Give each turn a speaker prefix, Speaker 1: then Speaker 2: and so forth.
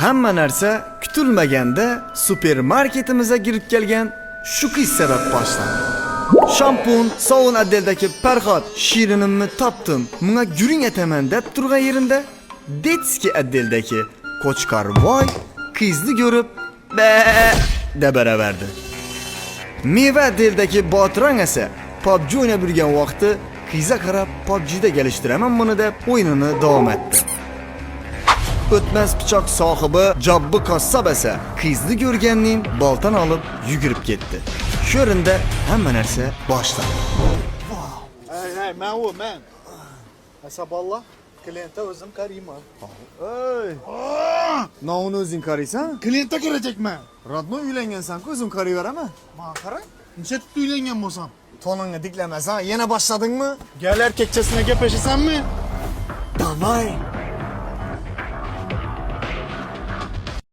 Speaker 1: Hamma narsa kutilmaganda supermarketimizga kirib kelgan shu qiz sabab boshlandi. Shampun, sovun отделdagi Farhod Shirinimni topdim. Menga guring ataman deb turgan yerinde Detski отделdagi Qo'chqor voy qizni ko'rib deb baraverdi. Meva отделdagi Botirang esa PUBG o'ynab yurgan vaqti qizga qarab PUBG'da kelishtiraman buni deb o'yinini davom etdi. O'tmas pichoq sohibi Jobbi qassob esa qizni ko'rganning boltan olib yugurib ketdi. Shu yerda hamma narsa boshlandi.
Speaker 2: Hey, man. Asaballah, klientga o'zim qarayman.
Speaker 1: Ey! Nonni o'zing qaraysan?
Speaker 2: Klientga kerakman.
Speaker 1: Radnoy uylangansan-ku, o'zim qarayveraman.
Speaker 2: Men qarang, necha tutib uylangan bo'lsam.
Speaker 1: Toningni diklamasan, yana boshladingmi?
Speaker 2: Gal erkakchasina gaplashasanmi?
Speaker 1: Davay!